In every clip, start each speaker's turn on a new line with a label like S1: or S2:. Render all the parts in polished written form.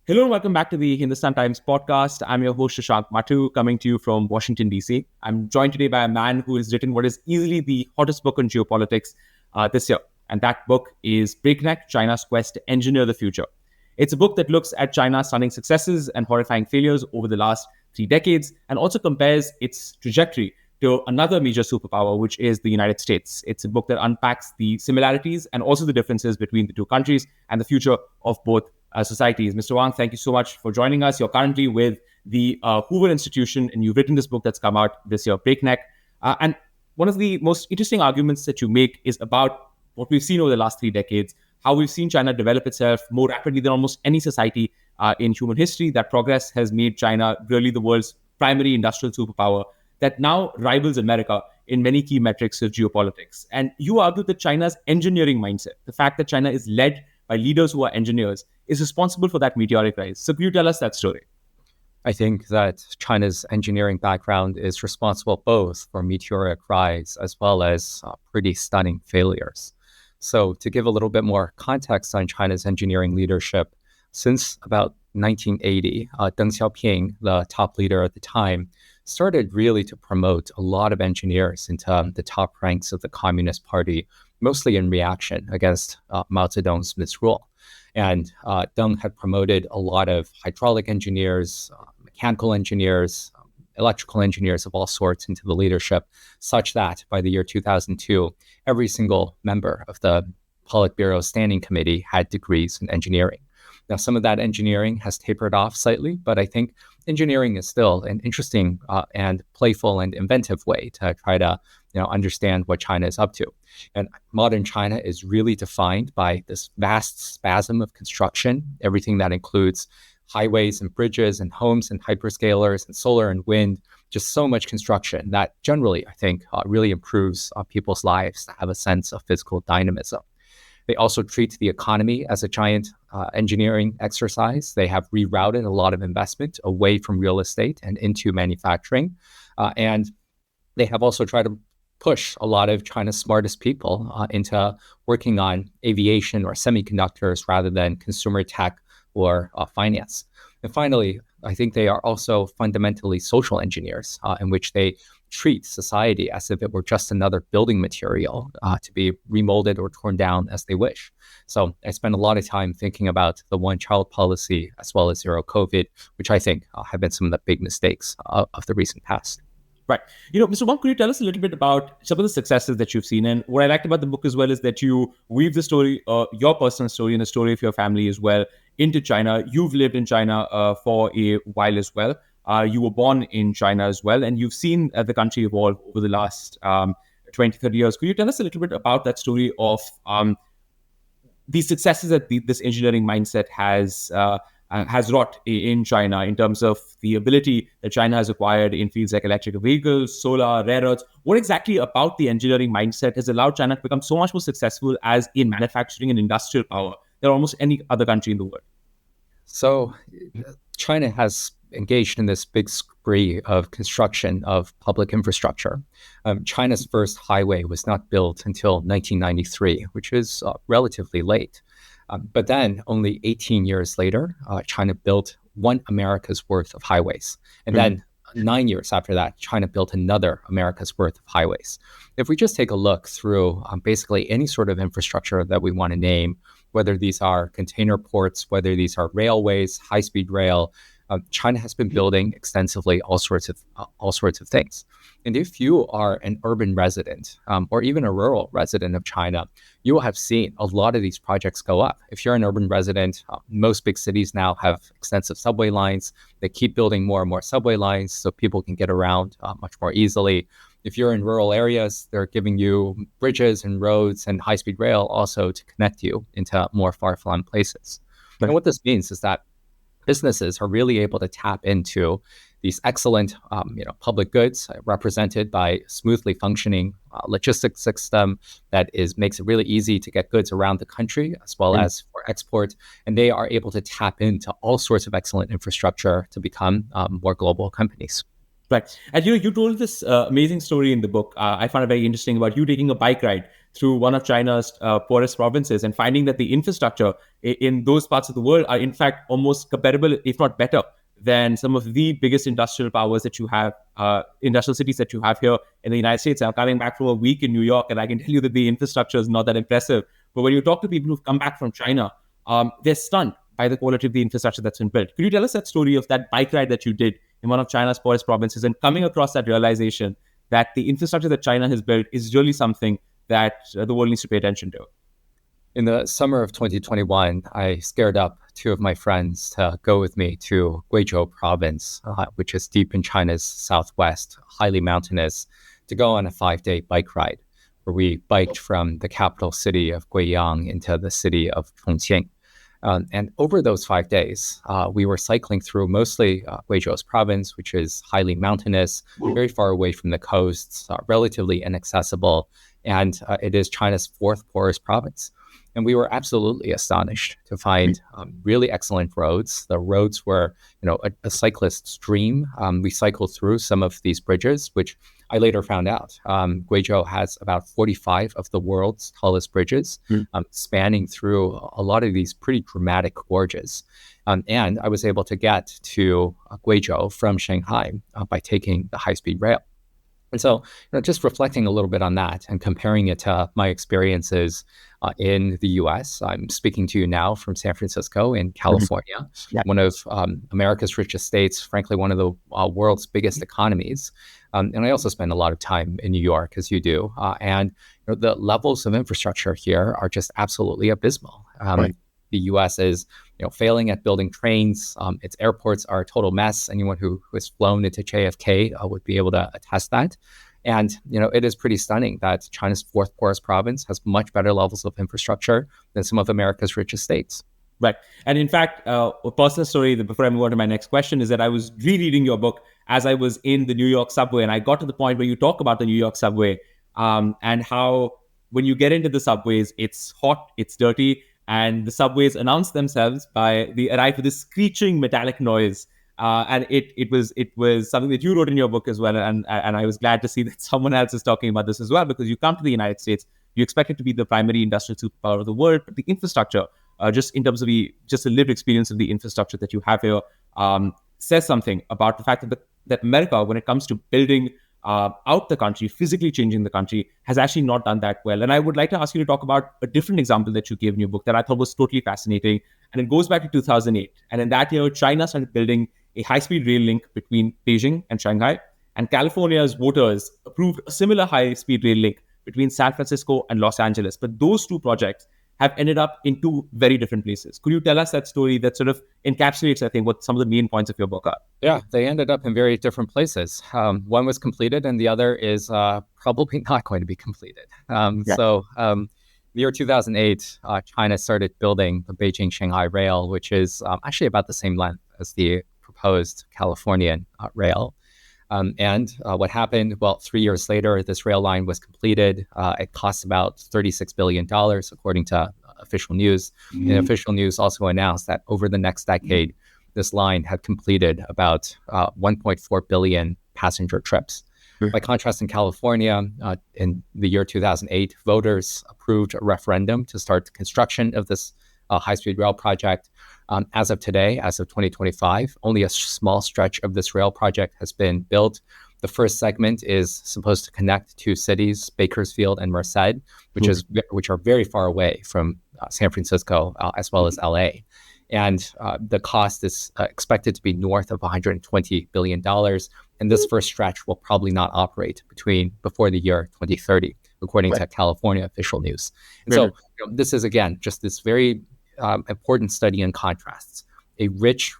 S1: Hello and welcome back to the Hindustan Times podcast. I'm your host, Shashank Mattoo, coming to you from Washington, D.C. I'm joined today by a man who has written what is easily the hottest book on geopolitics this year. And that book is Breakneck, China's Quest to Engineer the Future. It's a book that looks at China's stunning successes and horrifying failures over the last 3 decades and also compares its trajectory to another major superpower, which is the United States. It's a book that unpacks the similarities and also the differences between the two countries and the future of both societies. Mr. Wang, thank you so much for joining us. You're currently with the Hoover Institution, and you've written this book that's come out this year, Breakneck. And one of the most interesting arguments that you make is about what we've seen over the last 3 decades, how we've seen China develop itself more rapidly than almost any society in human history. That progress has made China really the world's primary industrial superpower that now rivals America in many key metrics of geopolitics. And you argue that China's engineering mindset, the fact that China is led by leaders who are engineers, is responsible for that meteoric rise. So could you tell us that story?
S2: I think that China's engineering background is responsible both for meteoric rise as well as pretty stunning failures. So to give a little bit more context on China's engineering leadership, since about 1980, Deng Xiaoping, the top leader at the time, started really to promote a lot of engineers into the top ranks of the Communist Party, mostly in reaction against Mao Zedong's misrule. And Deng had promoted a lot of hydraulic engineers, mechanical engineers, electrical engineers of all sorts into the leadership, such that by the year 2002, every single member of the Politburo Standing Committee had degrees in engineering. Now, some of that engineering has tapered off slightly, but I think engineering is still an interesting and playful and inventive way to try to understand what China is up to. And modern China is really defined by this vast spasm of construction, everything that includes highways and bridges and homes and hyperscalers and solar and wind, just so much construction that generally, I think, really improves people's lives to have a sense of physical dynamism. They also treat the economy as a giant engineering exercise. They have rerouted a lot of investment away from real estate and into manufacturing. And they have also tried to push a lot of China's smartest people into working on aviation or semiconductors rather than consumer tech or finance. And finally, I think they are also fundamentally social engineers in which they treat society as if it were just another building material to be remolded or torn down as they wish. So I spend a lot of time thinking about the one-child policy as well as zero COVID, which I think have been some of the big mistakes of the recent past.
S1: Right. Mr. Wang, could you tell us a little bit about some of the successes that you've seen? And what I liked about the book as well is that you weave the story, your personal story and the story of your family as well into China. You've lived in China for a while as well. You were born in China as well, and you've seen the country evolve over the last 20, 30 years. Could you tell us a little bit about that story of the successes that this engineering mindset has wrought in China in terms of the ability that China has acquired in fields like electric vehicles, solar, rare earths? What exactly about the engineering mindset has allowed China to become so much more successful as a manufacturing and industrial power than almost any other country in the world?
S2: So China has engaged in this big spree of construction of public infrastructure. China's first highway was not built until 1993, which is relatively late. But then only 18 years later, China built one America's worth of highways. And then 9 years after that, China built another America's worth of highways. If we just take a look through basically any sort of infrastructure that we want to name, whether these are container ports, whether these are railways, high-speed rail, China has been building extensively all sorts of things. And if you are an urban resident or even a rural resident of China, you will have seen a lot of these projects go up. If you're an urban resident, most big cities now have extensive subway lines. They keep building more and more subway lines so people can get around much more easily. If you're in rural areas, they're giving you bridges and roads and high-speed rail also to connect you into more far-flung places. Right. And what this means is that businesses are really able to tap into these excellent public goods represented by smoothly functioning logistics system that makes it really easy to get goods around the country as well as for export. And they are able to tap into all sorts of excellent infrastructure to become more global companies.
S1: Right. And you told this amazing story in the book. I found it very interesting about you taking a bike ride through one of China's poorest provinces and finding that the infrastructure in those parts of the world are in fact almost comparable, if not better, than some of the biggest industrial powers that you have, industrial cities that you have here in the United States. I'm coming back from a week in New York, and I can tell you that the infrastructure is not that impressive. But when you talk to people who've come back from China, they're stunned by the quality of the infrastructure that's been built. Could you tell us that story of that bike ride that you did in one of China's poorest provinces and coming across that realization that the infrastructure that China has built is really something that the world needs to pay attention to?
S2: In the summer of 2021, I scared up two of my friends to go with me to Guizhou province, which is deep in China's southwest, highly mountainous, to go on a 5-day bike ride, where we biked from the capital city of Guiyang into the city of Chongqing. And over those 5 days, we were cycling through mostly Guizhou's province, which is highly mountainous, very far away from the coasts, relatively inaccessible, and it is China's fourth poorest province. And we were absolutely astonished to find really excellent roads. The roads were, a cyclist's dream. We cycled through some of these bridges, which I later found out. Guizhou has about 45 of the world's tallest bridges, spanning through a lot of these pretty dramatic gorges. And I was able to get to Guizhou from Shanghai by taking the high-speed rail. And so, just reflecting a little bit on that and comparing it to my experiences in the U.S., I'm speaking to you now from San Francisco in California, one of America's richest states, frankly, one of the world's biggest economies. And I also spend a lot of time in New York, as you do. And the levels of infrastructure here are just absolutely abysmal. The U.S. is failing at building trains. Its airports are a total mess. Anyone who has flown into JFK would be able to attest that. And, it is pretty stunning that China's fourth poorest province has much better levels of infrastructure than some of America's richest states.
S1: Right. And in fact, a personal story before I move on to my next question is that I was rereading your book as I was in the New York subway. And I got to the point where you talk about the New York subway and how when you get into the subways, it's hot, it's dirty, and the subways announce themselves by they arrive with this screeching metallic noise. And it was something that you wrote in your book as well. And I was glad to see that someone else is talking about this as well, because you come to the United States, you expect it to be the primary industrial superpower of the world, but the infrastructure, just in terms of the lived experience of the infrastructure that you have here, says something about the fact that America, when it comes to building out the country, physically changing the country, has actually not done that well. And I would like to ask you to talk about a different example that you gave in your book that I thought was totally fascinating. And it goes back to 2008. And in that year, China started building a high-speed rail link between Beijing and Shanghai. And California's voters approved a similar high-speed rail link between San Francisco and Los Angeles. But those two projects have ended up in two very different places. Could you tell us that story that sort of encapsulates, I think, what some of the main points of your book are?
S2: Yeah, they ended up in very different places. One was completed and the other is probably not going to be completed. So the year 2008, China started building the Beijing-Shanghai rail, which is actually about the same length as the proposed Californian rail. And what happened? Well, 3 years later, this rail line was completed. It cost about $36 billion, according to official news. And official news also announced that over the next decade, this line had completed about 1.4 billion passenger trips. By contrast, in California, in the year 2008, voters approved a referendum to start the construction of this high-speed rail project. As of today, as of 2025, only a small stretch of this rail project has been built. The first segment is supposed to connect two cities, Bakersfield and Merced, which are very far away from San Francisco as well as LA. And the cost is expected to be north of $120 billion. And this first stretch will probably not operate before the year 2030, according to California official news. And so this is, again, just this very important study in contrasts. A rich,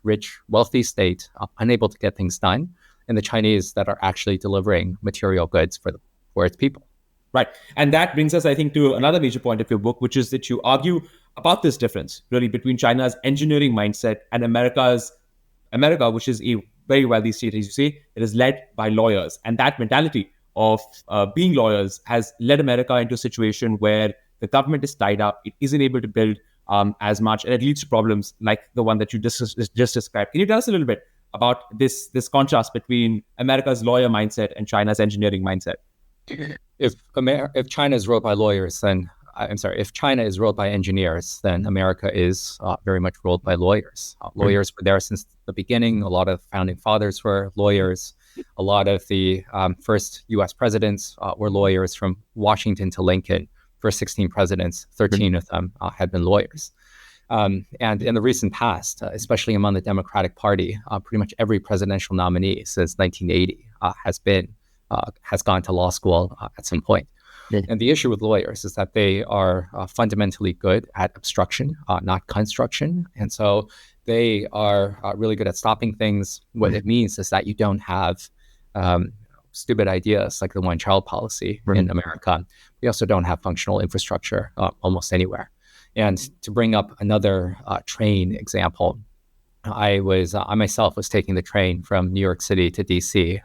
S2: wealthy state unable to get things done, and the Chinese that are actually delivering material goods for its people.
S1: Right. And that brings us, I think, to another major point of your book, which is that you argue about this difference, really, between China's engineering mindset and America, which is a very wealthy state, as you say. It is led by lawyers. And that mentality of being lawyers has led America into a situation where the government is tied up. It isn't able to build as much, and it leads to problems like the one that you just described. Can you tell us a little bit about this contrast between America's lawyer mindset and China's engineering mindset?
S2: If China is ruled by lawyers, then I'm sorry. If China is ruled by engineers, then America is very much ruled by lawyers. Lawyers were there since the beginning. A lot of founding fathers were lawyers. A lot of the first U.S. presidents were lawyers, from Washington to Lincoln. First 16 presidents, 13 of them had been lawyers. And in the recent past, especially among the Democratic Party, pretty much every presidential nominee since 1980 has gone to law school at some point. And the issue with lawyers is that they are fundamentally good at obstruction, not construction. And so they are really good at stopping things. What it means is that you don't have stupid ideas like the one-child policy in America. We also don't have functional infrastructure almost anywhere. And to bring up another train example, I myself was taking the train from New York City to DC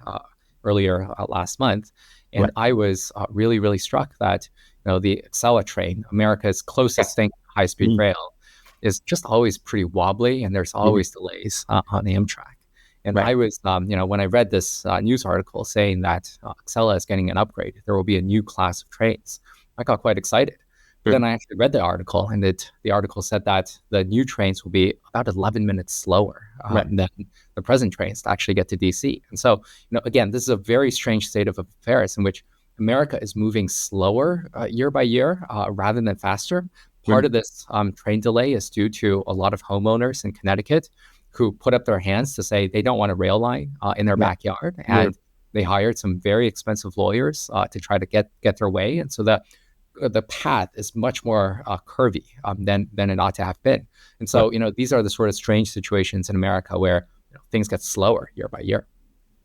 S2: earlier last month. And I was really, really struck that the Acela train, America's closest thing to high-speed rail, is just always pretty wobbly, and there's always delays on Amtrak. And I was, when I read this news article saying that Acela is getting an upgrade, there will be a new class of trains, I got quite excited. But then I actually read the article, and the article said that the new trains will be about 11 minutes slower than the present trains to actually get to DC. And so, again, this is a very strange state of affairs in which America is moving slower year by year rather than faster. Part of this train delay is due to a lot of homeowners in Connecticut who put up their hands to say they don't want a rail line in their backyard, and they hired some very expensive lawyers to try to get their way. And so the path is much more curvy than it ought to have been. And so, these are the sort of strange situations in America where things get slower year by year.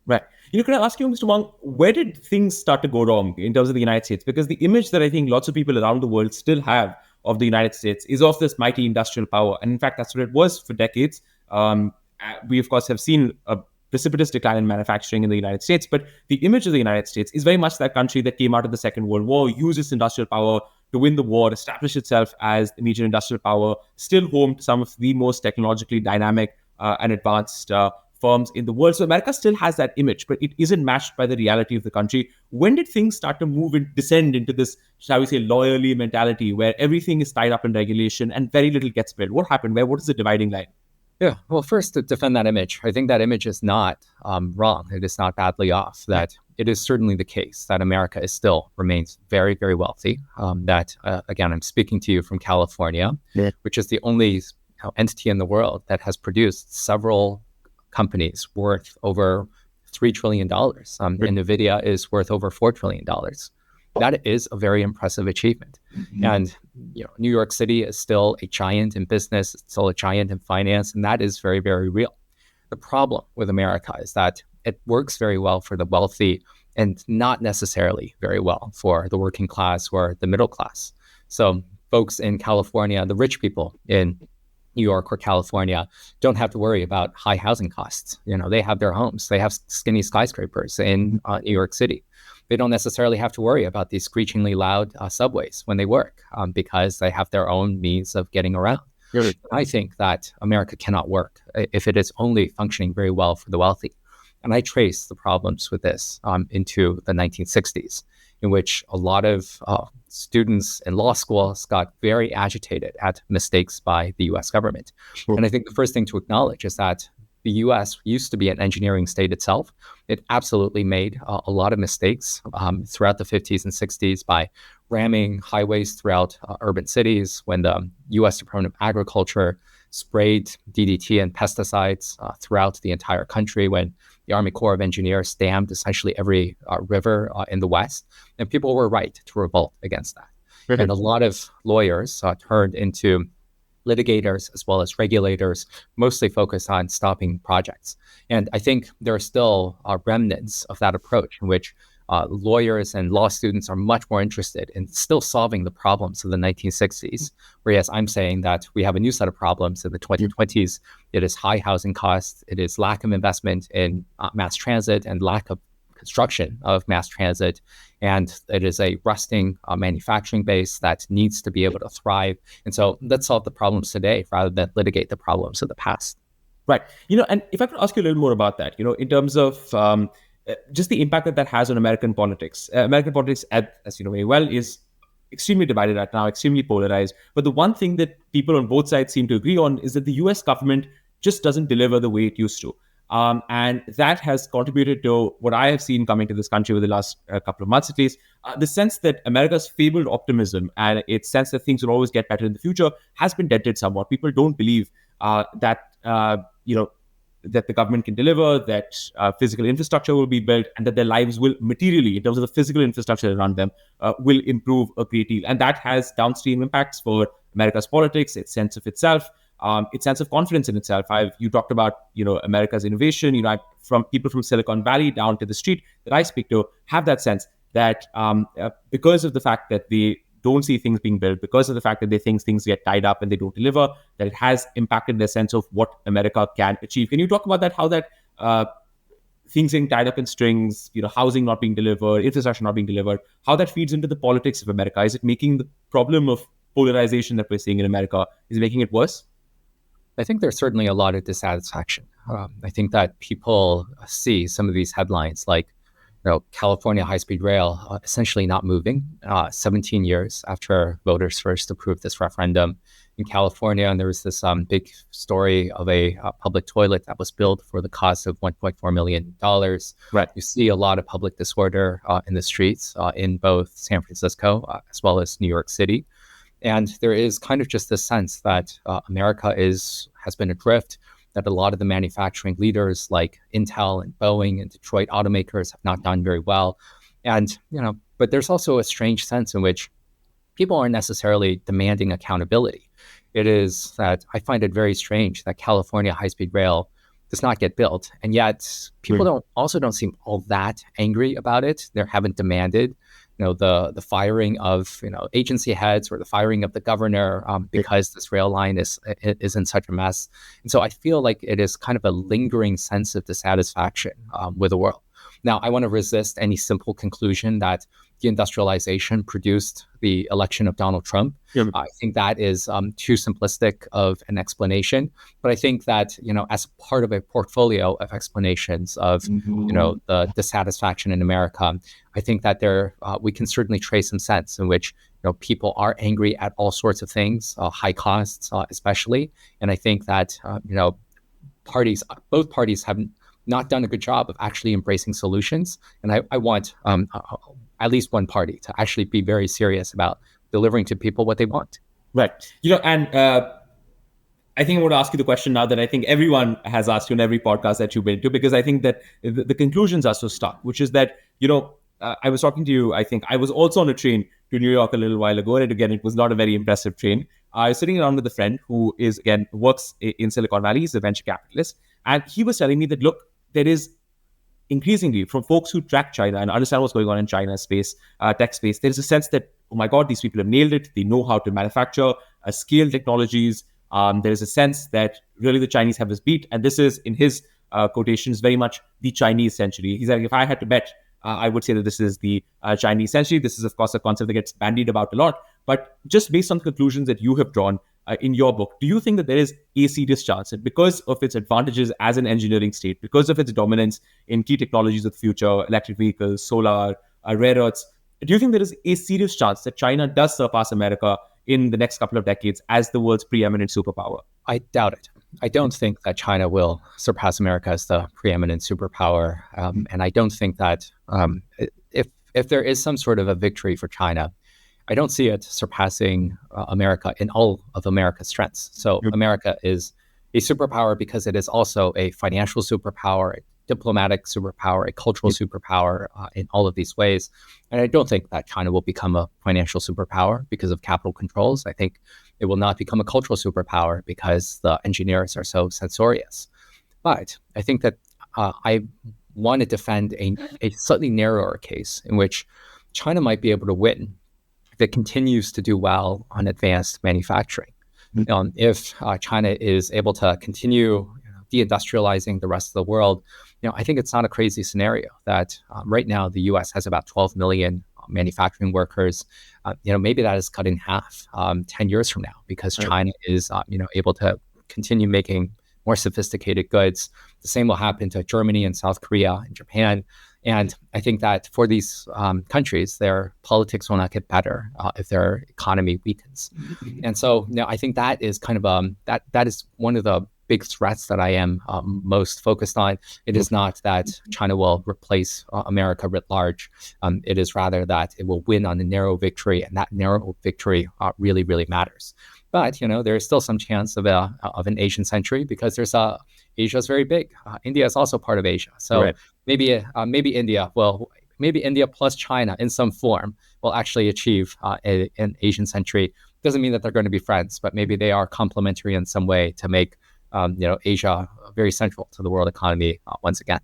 S1: Right. Can I ask you, Mr. Wang, where did things start to go wrong in terms of the United States? Because the image that I think lots of people around the world still have of the United States is of this mighty industrial power. And in fact, that's what it was for decades. We, of course, have seen a precipitous decline in manufacturing in the United States, but the image of the United States is very much that country that came out of the Second World War, used its industrial power to win the war, establish itself as a major industrial power, still home to some of the most technologically dynamic and advanced firms in the world. So America still has that image, but it isn't matched by the reality of the country. When did things start to move and descend into this, shall we say, lawyerly mentality where everything is tied up in regulation and very little gets built? What happened? What is the dividing line?
S2: Yeah, well, first, to defend that image, I think that image is not wrong. It is not badly off. That it is certainly the case that America remains very, very wealthy. Again, I'm speaking to you from California, which is the only entity in the world that has produced several companies worth over $3 trillion. And NVIDIA is worth over $4 trillion. That is a very impressive achievement. And New York City is still a giant in business, it's still a giant in finance, and that is very, very real. The problem with America is that it works very well for the wealthy and not necessarily very well for the working class or the middle class. So folks in California, the rich people in New York or California, don't have to worry about high housing costs. They have their homes. They have skinny skyscrapers in New York City. They don't necessarily have to worry about these screechingly loud subways when they work because they have their own means of getting around. I think that America cannot work if it is only functioning very well for the wealthy. And I trace the problems with this into the 1960s, in which a lot of students in law schools got very agitated at mistakes by the U.S. government. And I think the first thing to acknowledge is that the U.S. used to be an engineering state itself. It absolutely made a lot of mistakes throughout the 50s and 60s by ramming highways throughout urban cities, when the U.S. Department of Agriculture sprayed DDT and pesticides throughout the entire country, when the Army Corps of Engineers dammed essentially every river in the West. And people were right to revolt against that. And a lot of lawyers turned into litigators as well as regulators, mostly focused on stopping projects. And I think there are still remnants of that approach in which lawyers and law students are much more interested in still solving the problems of the 1960s, whereas I'm saying that we have a new set of problems in the 2020s. It is high housing costs, it is lack of investment in mass transit and lack of construction of mass transit, and it is a rusting manufacturing base that needs to be able to thrive. And so let's solve the problems today rather than litigate the problems of the past.
S1: Right. And if I could ask you a little more about that, in terms of just the impact that that has on American politics. American politics, as you know very well, is extremely divided right now, extremely polarized. But the one thing that people on both sides seem to agree on is that the US government just doesn't deliver the way it used to. And that has contributed to what I have seen coming to this country over the last couple of months, at least, the sense that America's fabled optimism and its sense that things will always get better in the future has been dented somewhat. People don't believe that the government can deliver, that physical infrastructure will be built, and that their lives will materially, in terms of the physical infrastructure around them, will improve a great deal. And that has downstream impacts for America's politics, its sense of itself, its sense of confidence in itself. You talked about, America's innovation. From people from Silicon Valley down to the street that I speak to have that sense that because of the fact that they don't see things being built, because of the fact that they think things get tied up and they don't deliver, that it has impacted their sense of what America can achieve. Can you talk about that? How that things getting tied up in strings, housing not being delivered, infrastructure not being delivered, how that feeds into the politics of America? Is it making the problem of polarization that we're seeing in America, is it making it worse?
S2: I think there's certainly a lot of dissatisfaction. I think that people see some of these headlines like, California high-speed rail essentially not moving 17 years after voters first approved this referendum in California. And there was this big story of a public toilet that was built for the cost of $1.4 million.
S1: Right.
S2: You see a lot of public disorder in the streets in both San Francisco as well as New York City. And there is kind of just this sense that America has been adrift, that a lot of the manufacturing leaders like Intel and Boeing and Detroit automakers have not done very well. And, but there's also a strange sense in which people aren't necessarily demanding accountability. It is that I find it very strange that California high-speed rail does not get built. And yet people don't seem all that angry about it. They haven't demanded the firing of agency heads or the firing of the governor because this rail line is in such a mess. And so I feel like it is kind of a lingering sense of dissatisfaction with the world. Now, I want to resist any simple conclusion that deindustrialization produced the election of Donald Trump.
S1: Yeah.
S2: I think that is too simplistic of an explanation. But I think that, as part of a portfolio of explanations of, the dissatisfaction in America, I think that we can certainly trace some sense in which, people are angry at all sorts of things, high costs especially. And I think that, both parties have not done a good job of actually embracing solutions. And I want at least one party to actually be very serious about delivering to people what they want.
S1: Right. And I think I want to ask you the question now that I think everyone has asked you in every podcast that you've been to, because I think that the conclusions are so stark, which is that, I was talking to you, I think I was also on a train to New York a little while ago, and again, it was not a very impressive train. I was sitting around with a friend who works in Silicon Valley, he's a venture capitalist, and he was telling me that, look, there is increasingly, from folks who track China and understand what's going on in China's space, tech space, there's a sense that, oh my God, these people have nailed it. They know how to manufacture, scale technologies. There is a sense that really the Chinese have this beat. And this is, in his quotations, very much the Chinese century. He's like, if I had to bet, I would say that this is the Chinese century. This is, of course, a concept that gets bandied about a lot. But just based on the conclusions that you have drawn in your book, do you think that there is a serious chance that because of its advantages as an engineering state, because of its dominance in key technologies of the future, electric vehicles, solar, rare earths, do you think there is a serious chance that China does surpass America in the next couple of decades as the world's preeminent superpower?
S2: I doubt it. I don't think that China will surpass America as the preeminent superpower. And I don't think that if there is some sort of a victory for China, I don't see it surpassing America in all of America's strengths. So America is a superpower because it is also a financial superpower, a diplomatic superpower, a cultural superpower in all of these ways. And I don't think that China will become a financial superpower because of capital controls. I think it will not become a cultural superpower because the engineers are so censorious. But I think that I want to defend a slightly narrower case in which China might be able to win if it continues to do well on advanced manufacturing. If China is able to continue deindustrializing the rest of the world, I think it's not a crazy scenario that right now the U.S. has about 12 million manufacturing workers. Maybe that is cut in half 10 years from now because China is able to continue making more sophisticated goods. The same will happen to Germany and South Korea and Japan. And I think that for these countries, their politics will not get better if their economy weakens. And so, I think that is kind of that is one of the big threats that I am most focused on. It is not that China will replace America writ large. It is rather that it will win on a narrow victory, and that narrow victory really, really matters. But there is still some chance of an Asian century because Asia is very big. India is also part of Asia, so
S1: Right.
S2: maybe India plus China in some form will actually achieve an Asian century. Doesn't mean that they're going to be friends, but maybe they are complementary in some way to make Asia very central to the world economy once again.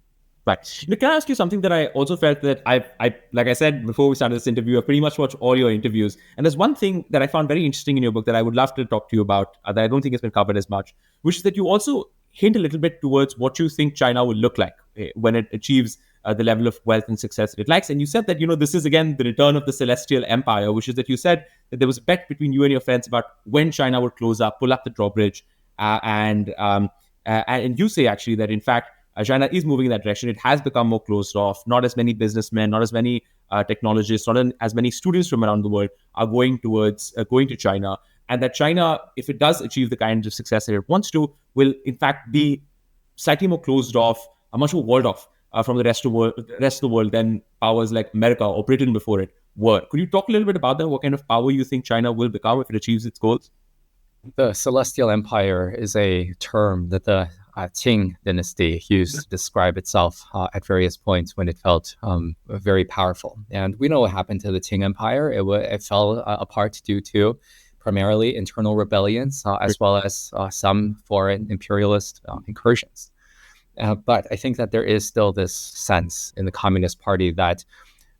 S1: Right. Can I ask you something that I also felt that I like I said before we started this interview, I pretty much watched all your interviews. And there's one thing that I found very interesting in your book that I would love to talk to you about that I don't think has been covered as much, which is that you also hint a little bit towards what you think China will look like when it achieves the level of wealth and success that it likes. And you said that, this is again the return of the celestial empire, which is that you said that there was a bet between you and your friends about when China would close up, pull up the drawbridge. And you say actually that in fact, China is moving in that direction. It has become more closed off. Not as many businessmen, not as many technologists, as many students from around the world are going to China. And that China, if it does achieve the kind of success that it wants to, will in fact be slightly more closed off, much more walled off from the rest of the world than powers like America or Britain before it were. Could you talk a little bit about that? What kind of power you think China will become if it achieves its goals?
S2: The Celestial Empire is a term that the Qing dynasty used to describe itself at various points when it felt very powerful. And we know what happened to the Qing Empire. It fell apart due to primarily internal rebellions as well as some foreign imperialist incursions. But I think that there is still this sense in the Communist Party that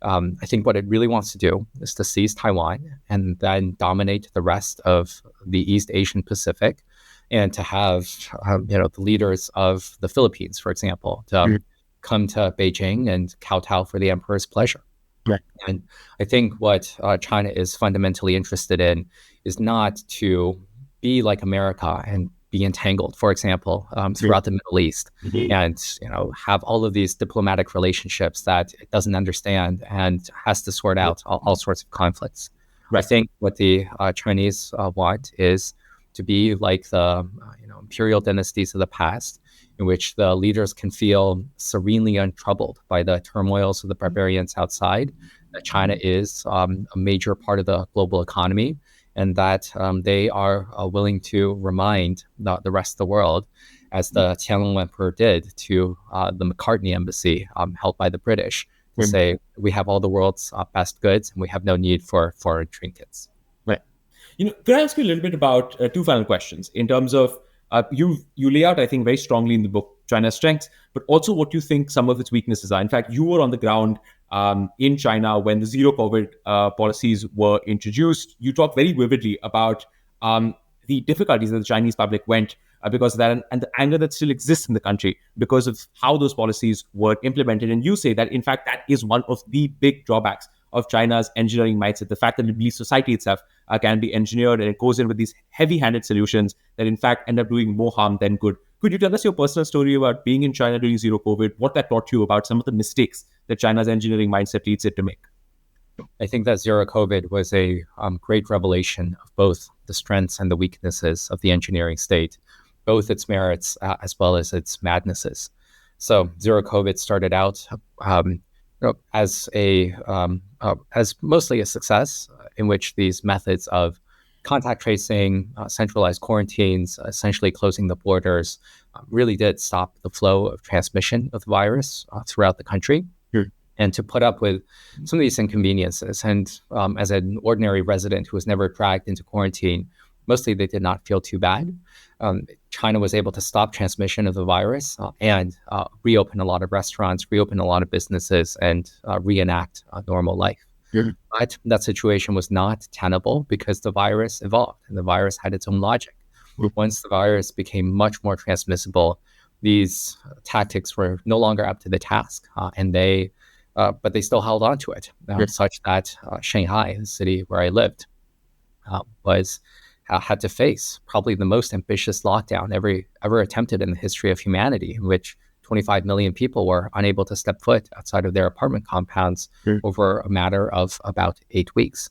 S2: I think what it really wants to do is to seize Taiwan and then dominate the rest of the East Asian Pacific, and to have the leaders of the Philippines, for example, to come to Beijing and kowtow for the emperor's pleasure.
S1: Right.
S2: And I think what China is fundamentally interested in is not to be like America and be entangled, for example, throughout the Middle East, and have all of these diplomatic relationships that it doesn't understand and has to sort out all sorts of conflicts. Right. I think what the Chinese want is to be like the imperial dynasties of the past, in which the leaders can feel serenely untroubled by the turmoils of the barbarians outside, that China is a major part of the global economy, and that they are willing to remind the rest of the world, as the Tianlong Emperor did to the McCartney Embassy held by the British, to say, we have all the world's best goods and we have no need for foreign trinkets.
S1: Right. Could I ask you a little bit about two final questions in terms of you lay out, I think, very strongly in the book China's strengths, but also what you think some of its weaknesses are. In fact, you were on the ground in China when the zero COVID policies were introduced. You talked very vividly about the difficulties that the Chinese public went because of that, and the anger that still exists in the country because of how those policies were implemented. And you say that, in fact, that is one of the big drawbacks of China's engineering mindset, the fact that the society itself can be engineered, and it goes in with these heavy-handed solutions that in fact end up doing more harm than good. Could you tell us your personal story about being in China during zero COVID, what that taught you about some of the mistakes that China's engineering mindset leads it to make?
S2: I think that zero COVID was a great revelation of both the strengths and the weaknesses of the engineering state, both its merits as well as its madnesses. So zero COVID started out as mostly a success, in which these methods of contact tracing, centralized quarantines, essentially closing the borders, really did stop the flow of transmission of the virus throughout the country. And to put up with some of these inconveniences, and as an ordinary resident who was never dragged into quarantine, mostly they did not feel too bad. China was able to stop transmission of the virus and reopen a lot of restaurants, reopen a lot of businesses, and reenact normal life. But that situation was not tenable because the virus evolved and the virus had its own logic. Once the virus became much more transmissible, these tactics were no longer up to the task, but they still held on to it, such that Shanghai, the city where I lived, had to face probably the most ambitious lockdown ever attempted in the history of humanity, in which 25 million people were unable to step foot outside of their apartment compounds over a matter of about 8 weeks.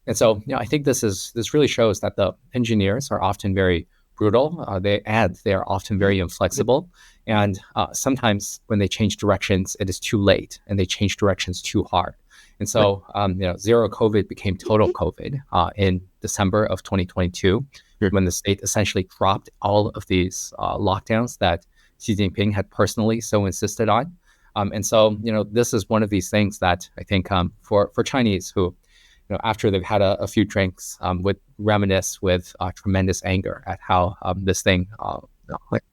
S2: And so, I think this really shows that the engineers are often very brutal. They are often very inflexible, and sometimes when they change directions, it is too late, and they change directions too hard. And so, zero COVID became total COVID in December of 2022, when the state essentially dropped all of these lockdowns that Xi Jinping had personally so insisted on. And so, this is one of these things that I think for Chinese who, after they've had a few drinks, would reminisce with tremendous anger at how this thing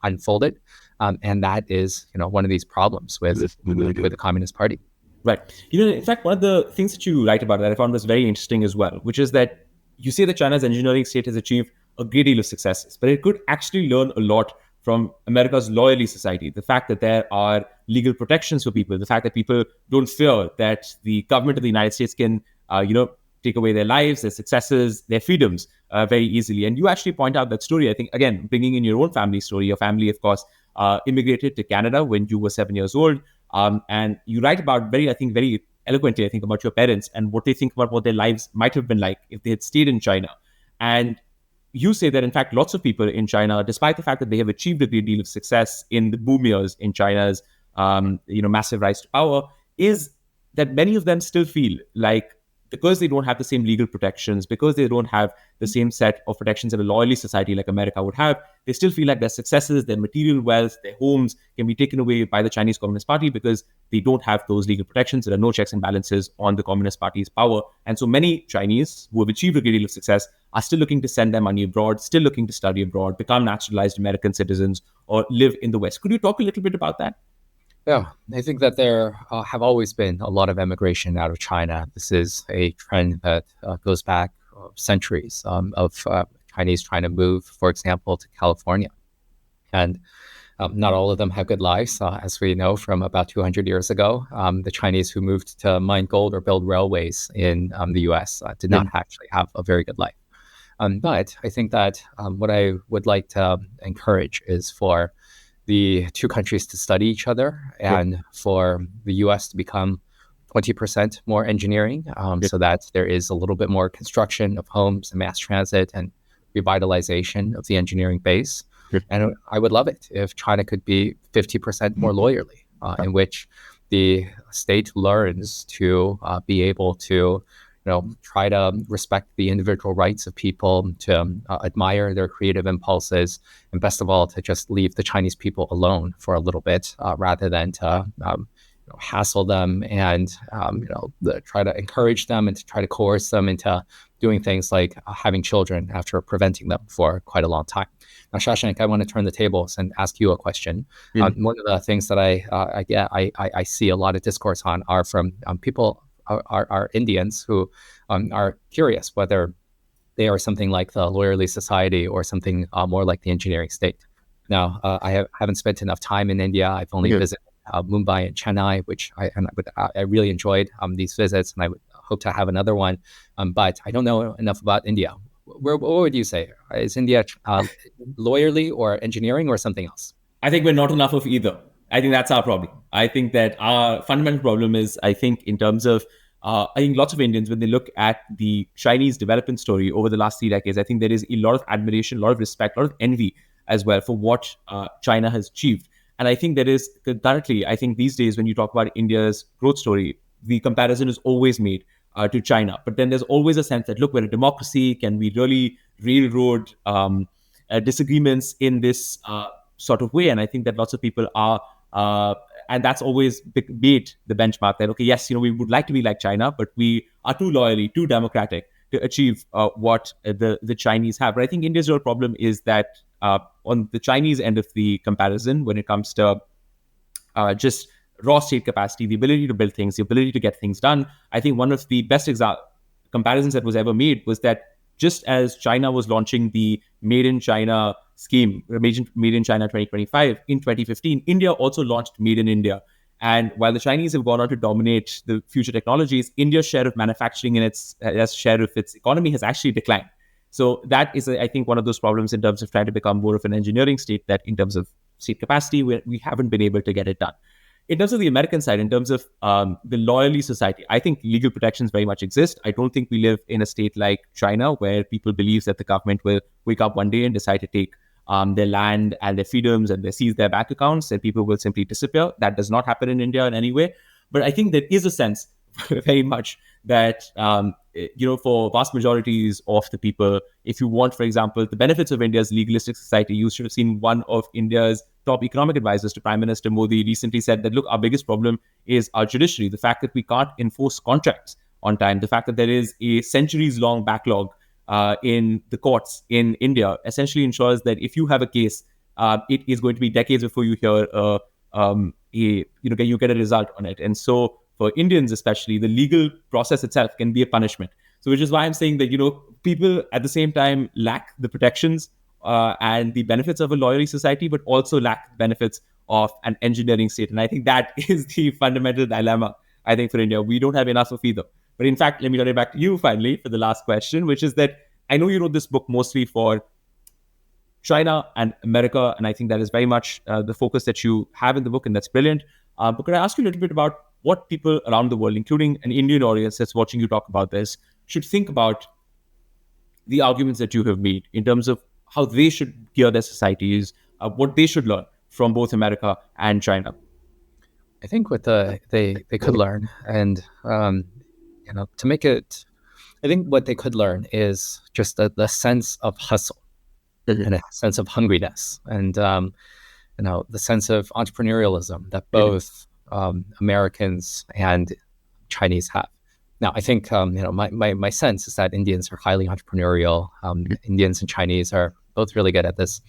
S2: unfolded. And that is, one of these problems with the Communist Party.
S1: Right. In fact, one of the things that you write about that I found was very interesting as well, which is that you say that China's engineering state has achieved a great deal of successes, but it could actually learn a lot from America's lawyerly society. The fact that there are legal protections for people, the fact that people don't fear that the government of the United States can, take away their lives, their successes, their freedoms very easily. And you actually point out that story, I think, again, bringing in your own family story. Your family, of course, immigrated to Canada when you were 7 years old. And you write about very eloquently, about your parents and what they think about what their lives might have been like if they had stayed in China. And you say that, in fact, lots of people in China, despite the fact that they have achieved a great deal of success in the boom years in China's, massive rise to power, is that many of them still feel like, because they don't have the same legal protections, because they don't have the same set of protections in a lawyerly society like America would have, they still feel like their successes, their material wealth, their homes can be taken away by the Chinese Communist Party because they don't have those legal protections. There are no checks and balances on the Communist Party's power. And so many Chinese who have achieved a great deal of success are still looking to send their money abroad, still looking to study abroad, become naturalized American citizens, or live in the West. Could you talk a little bit about that?
S2: Yeah, I think that there have always been a lot of emigration out of China. This is a trend that goes back centuries of Chinese trying to move, for example, to California. And not all of them have good lives. As we know from about 200 years ago, the Chinese who moved to mine gold or build railways in the US did not actually have a very good life. But I think that what I would like to encourage is for the two countries to study each other and for the US to become 20% more engineering so that there is a little bit more construction of homes and mass transit and revitalization of the engineering base. And I would love it if China could be 50% more lawyerly, in which the state learns to be able to try to respect the individual rights of people, to admire their creative impulses, and best of all, to just leave the Chinese people alone for a little bit, rather than to hassle them and try to encourage them and to try to coerce them into doing things like having children after preventing them for quite a long time. Now, Shashank, I want to turn the tables and ask you a question. One of the things that I see a lot of discourse on are from people. Are Indians who are curious whether they are something like the lawyerly society or something more like the engineering state. Now, I haven't spent enough time in India. I've only visited Mumbai and Chennai, which I really enjoyed these visits, and I would hope to have another one. But I don't know enough about India. What would you say? Is India lawyerly or engineering or something else?
S1: I think we're not enough of either. I think that's our problem. I think that our fundamental problem is, in terms of, I think lots of Indians, when they look at the Chinese development story over the last 3 decades, I think there is a lot of admiration, a lot of respect, a lot of envy as well for what China has achieved. And I think there is concurrently, I think these days when you talk about India's growth story, the comparison is always made to China. But then there's always a sense that, look, we're a democracy. Can we really railroad disagreements in this sort of way? And I think that lots of people are, and that's always made the benchmark that, okay, yes, we would like to be like China, but we are too loyally, too democratic to achieve what the Chinese have. But I think India's real problem is that on the Chinese end of the comparison, when it comes to just raw state capacity, the ability to build things, the ability to get things done, I think one of the best comparisons that was ever made was that just as China was launching the Made in China scheme, Made in China 2025 in 2015, India also launched Made in India. And while the Chinese have gone on to dominate the future technologies, India's share of manufacturing and its share of its economy has actually declined. So that is, I think, one of those problems in terms of trying to become more of an engineering state, that in terms of state capacity, we haven't been able to get it done. In terms of the American side, in terms of the loyalty society, I think legal protections very much exist. I don't think we live in a state like China where people believe that the government will wake up one day and decide to take their land and their freedoms and they seize their bank accounts and people will simply disappear. That does not happen in India in any way. But I think there is a sense very much that, for vast majorities of the people, if you want, for example, the benefits of India's legalistic society, you should have seen one of India's top economic advisors to Prime Minister Modi recently said that, look, our biggest problem is our judiciary, the fact that we can't enforce contracts on time, the fact that there is a centuries-long backlog in the courts in India essentially ensures that if you have a case, it is going to be decades before you hear you get a result on it. And so for Indians especially, the legal process itself can be a punishment. So which is why I'm saying that, people at the same time lack the protections and the benefits of a loyalty society, but also lack the benefits of an engineering state. And I think that is the fundamental dilemma, I think, for India. We don't have enough of either. But in fact, let me turn it back to you finally for the last question, which is that I know you wrote this book mostly for China and America, and I think that is very much the focus that you have in the book, and that's brilliant. But could I ask you a little bit about what people around the world, including an Indian audience that's watching you talk about this, should think about the arguments that you have made in terms of how they should gear their societies, what they should learn from both America and China?
S2: I think what they could learn, and to make it, I think what they could learn is just the sense of hustle and a sense of hungriness, and the sense of entrepreneurialism that both Americans and Chinese have. Now, I think my sense is that Indians are highly entrepreneurial. Indians and Chinese are both really good at this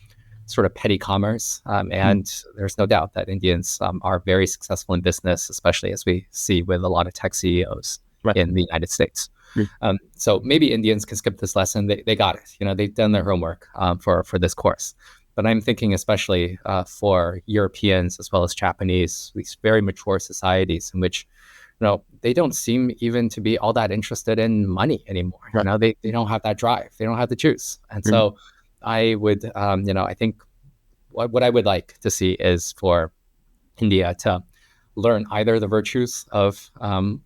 S2: sort of petty commerce, and there's no doubt that Indians are very successful in business, especially as we see with a lot of tech CEOs in the United States. So maybe Indians can skip this lesson. They got it. They've done their homework for this course. But I'm thinking especially for Europeans as well as Japanese, these very mature societies in which, they don't seem even to be all that interested in money anymore. They don't have that drive. They don't have the juice. And so I would, I think what I would like to see is for India to learn either the virtues of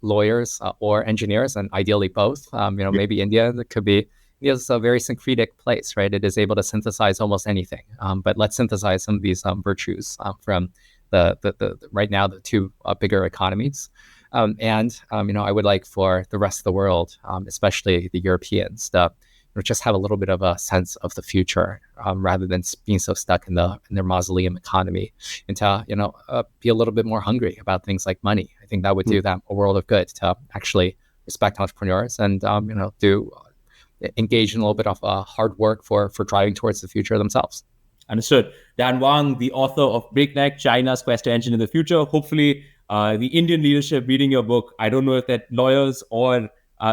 S2: lawyers or engineers, and ideally both. Maybe India's a very syncretic place, right? It is able to synthesize almost anything. But let's synthesize some of these virtues from the right now the two bigger economies. I would like for the rest of the world, especially the Europeans, to just have a little bit of a sense of the future rather than being so stuck in their mausoleum economy, and to be a little bit more hungry about things like money. I think that would do them a world of good to actually respect entrepreneurs and engage in a little bit of hard work for driving towards the future themselves.
S1: Understood. Dan Wang, the author of Breakneck, China's Quest to Engine in the Future. Hopefully, the Indian leadership reading your book, I don't know if they're lawyers or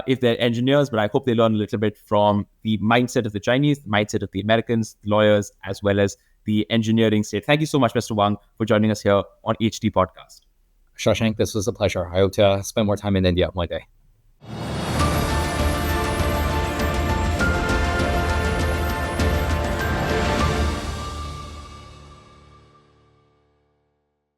S1: if they're engineers, but I hope they learn a little bit from the mindset of the Chinese, the mindset of the Americans, the lawyers, as well as the engineering state. Thank you so much, Mr. Wang, for joining us here on HT Podcast.
S2: Shashank, this was a pleasure. I hope to spend more time in India one day.